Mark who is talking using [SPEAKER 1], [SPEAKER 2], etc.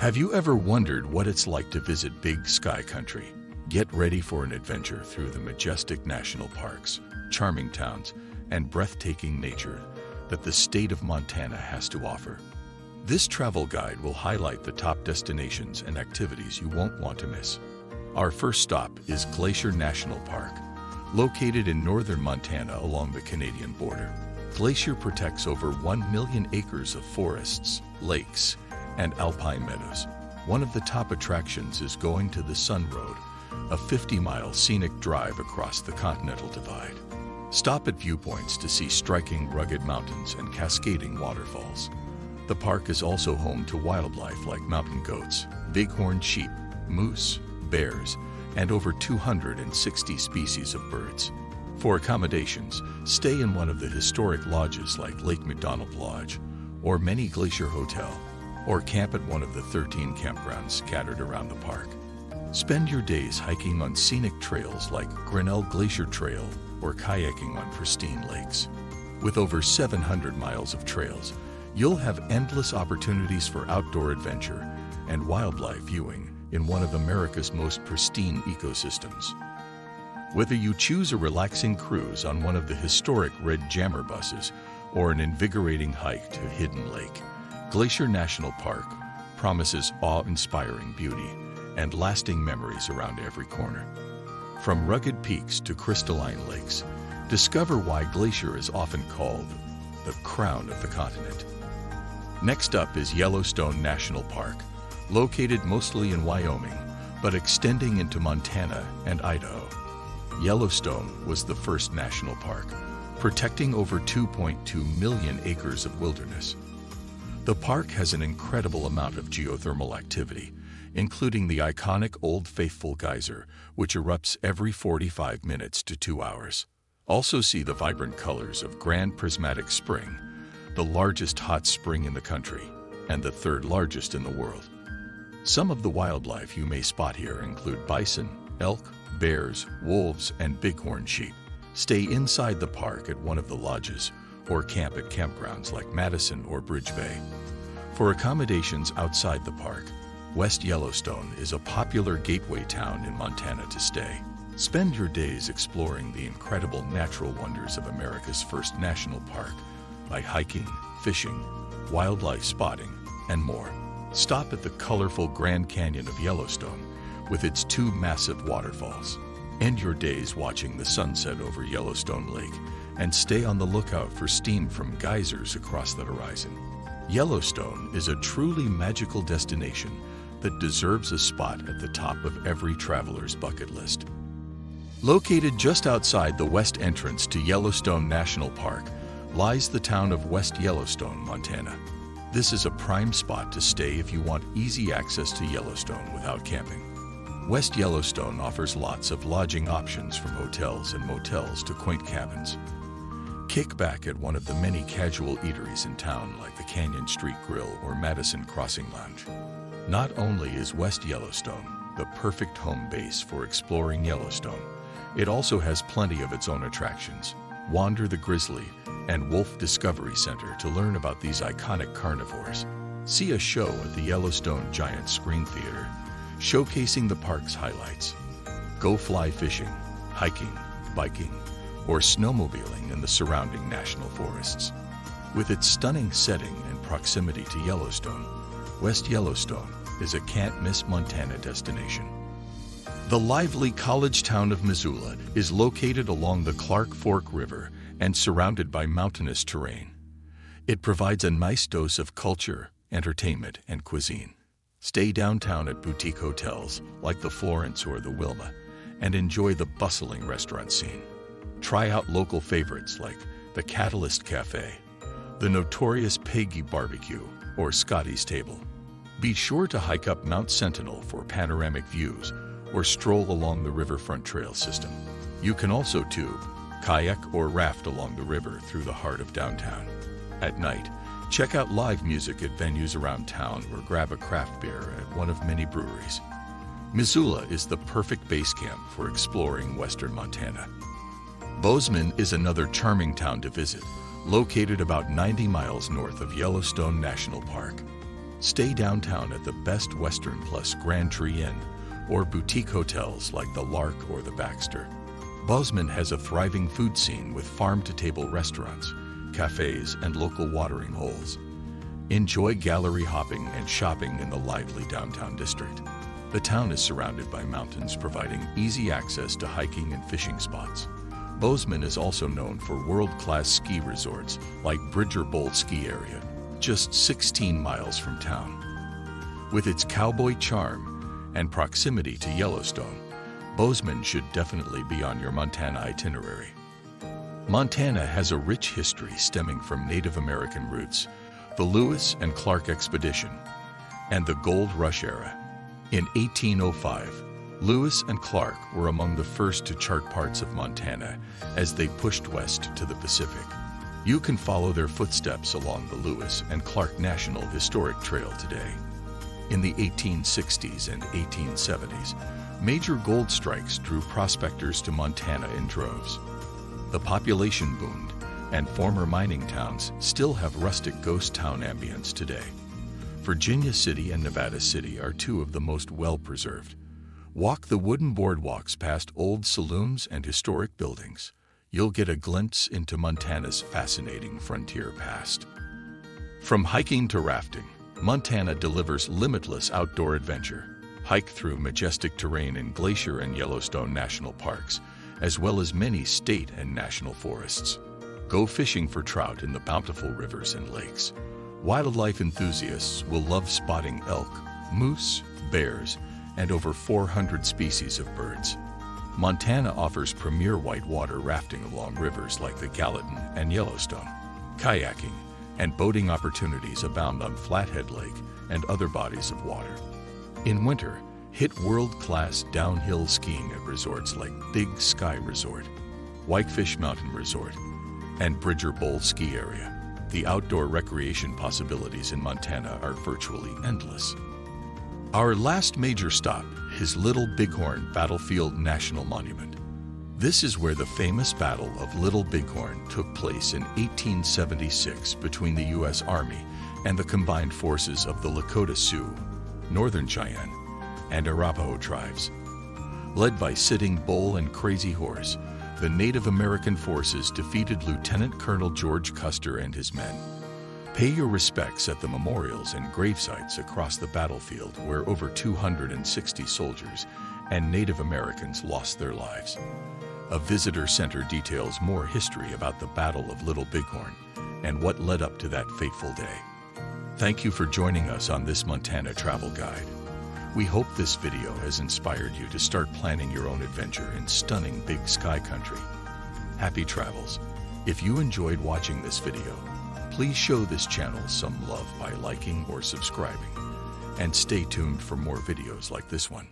[SPEAKER 1] Have you ever wondered what it's like to visit big sky country? Get ready for an adventure through the majestic national parks, charming towns, and breathtaking nature that the state of Montana has to offer. This travel guide will highlight the top destinations and activities you won't want to miss. Our first stop is Glacier National Park, located in northern Montana along the Canadian border. Glacier protects over 1 million acres of forests, lakes, and alpine meadows. One of the top attractions is going to the Sun Road, a 50-mile scenic drive across the Continental Divide. Stop at viewpoints to see striking rugged mountains and cascading waterfalls. The park is also home to wildlife like mountain goats, bighorn sheep, moose, bears, and over 260 species of birds. For accommodations, stay in one of the historic lodges like Lake McDonald Lodge or Many Glacier Hotel, or camp at one of the 13 campgrounds scattered around the park. Spend your days hiking on scenic trails like Grinnell Glacier Trail or kayaking on pristine lakes. With over 700 miles of trails, you'll have endless opportunities for outdoor adventure and wildlife viewing in one of America's most pristine ecosystems. Whether you choose a relaxing cruise on one of the historic Red Jammer buses or an invigorating hike to Hidden Lake, Glacier National Park promises awe-inspiring beauty and lasting memories around every corner. From rugged peaks to crystalline lakes, discover why Glacier is often called the crown of the continent. Next up is Yellowstone National Park, located mostly in Wyoming, but extending into Montana and Idaho. Yellowstone was the first national park, protecting over 2.2 million acres of wilderness. The park has an incredible amount of geothermal activity, including the iconic Old Faithful geyser, which erupts every 45 minutes to 2 hours. Also see the vibrant colors of Grand Prismatic Spring, the largest hot spring in the country, and the third largest in the world. Some of the wildlife you may spot here include bison, elk, bears, wolves, and bighorn sheep. Stay inside the park at one of the lodges, or camp at campgrounds like Madison or Bridge Bay. For accommodations outside the park, West Yellowstone is a popular gateway town in Montana to stay. Spend your days exploring the incredible natural wonders of America's first national park by hiking, fishing, wildlife spotting, and more. Stop at the colorful Grand Canyon of Yellowstone with its 2 massive waterfalls. End your days watching the sunset over Yellowstone Lake and stay on the lookout for steam from geysers across the horizon. Yellowstone is a truly magical destination that deserves a spot at the top of every traveler's bucket list. Located just outside the west entrance to Yellowstone National Park lies the town of West Yellowstone, Montana. This is a prime spot to stay if you want easy access to Yellowstone without camping. West Yellowstone offers lots of lodging options from hotels and motels to quaint cabins. Kick back at one of the many casual eateries in town like the Canyon Street Grill or Madison Crossing Lounge. Not only is West Yellowstone the perfect home base for exploring Yellowstone, it also has plenty of its own attractions. Wander the Grizzly and Wolf Discovery Center to learn about these iconic carnivores. See a show at the Yellowstone Giant Screen Theater, showcasing the park's highlights. Go fly fishing, hiking, biking, or snowmobiling in the surrounding national forests. With its stunning setting and proximity to Yellowstone, West Yellowstone is a can't-miss Montana destination. The lively college town of Missoula is located along the Clark Fork River and surrounded by mountainous terrain. It provides a nice dose of culture, entertainment, and cuisine. Stay downtown at boutique hotels like the Florence or the Wilma and enjoy the bustling restaurant scene. Try out local favorites like the Catalyst Cafe, the notorious Peggy Barbecue, or Scotty's Table. Be sure to hike up Mount Sentinel for panoramic views or stroll along the riverfront trail system. You can also tube, kayak, or raft along the river through the heart of downtown. At night, check out live music at venues around town or grab a craft beer at one of many breweries. Missoula is the perfect base camp for exploring western Montana. Bozeman is another charming town to visit, located about 90 miles north of Yellowstone National Park. Stay downtown at the Best Western Plus Grand Tree Inn or boutique hotels like the Lark or the Baxter. Bozeman has a thriving food scene with farm-to-table restaurants, cafes, and local watering holes. Enjoy gallery hopping and shopping in the lively downtown district. The town is surrounded by mountains, providing easy access to hiking and fishing spots. Bozeman is also known for world-class ski resorts like Bridger Bowl Ski Area, just 16 miles from town. With its cowboy charm and proximity to Yellowstone, Bozeman should definitely be on your Montana itinerary. Montana has a rich history stemming from Native American roots, the Lewis and Clark expedition, and the Gold Rush era. In 1805, Lewis and Clark were among the first to chart parts of Montana as they pushed west to the Pacific. You can follow their footsteps along the Lewis and Clark National Historic Trail today. In the 1860s and 1870s, major gold strikes drew prospectors to Montana in droves. The population boomed, and former mining towns still have rustic ghost town ambience today. Virginia City and Nevada City are two of the most well-preserved. Walk the wooden boardwalks past old saloons and historic buildings. You'll get a glimpse into Montana's fascinating frontier past. From hiking to rafting, Montana delivers limitless outdoor adventure. Hike through majestic terrain in Glacier and Yellowstone National Parks, as well as many state and national forests. Go fishing for trout in the bountiful rivers and lakes. Wildlife enthusiasts will love spotting elk, moose, bears, and over 400 species of birds. Montana offers premier whitewater rafting along rivers like the Gallatin and Yellowstone. Kayaking and boating opportunities abound on Flathead Lake and other bodies of water. In winter, hit world-class downhill skiing at resorts like Big Sky Resort, Whitefish Mountain Resort, and Bridger Bowl Ski Area. The outdoor recreation possibilities in Montana are virtually endless. Our last major stop is Little Bighorn Battlefield National Monument. This is where the famous Battle of Little Bighorn took place in 1876 between the U.S. Army and the combined forces of the Lakota Sioux, Northern Cheyenne, and Arapaho tribes. Led by Sitting Bull and Crazy Horse, the Native American forces defeated Lieutenant Colonel George Custer and his men. Pay your respects at the memorials and gravesites across the battlefield where over 260 soldiers and Native Americans lost their lives. A visitor center details more history about the Battle of Little Bighorn and what led up to that fateful day. Thank you for joining us on this Montana travel guide. We hope this video has inspired you to start planning your own adventure in stunning Big Sky Country. Happy travels! If you enjoyed watching this video, please show this channel some love by liking or subscribing, and stay tuned for more videos like this one.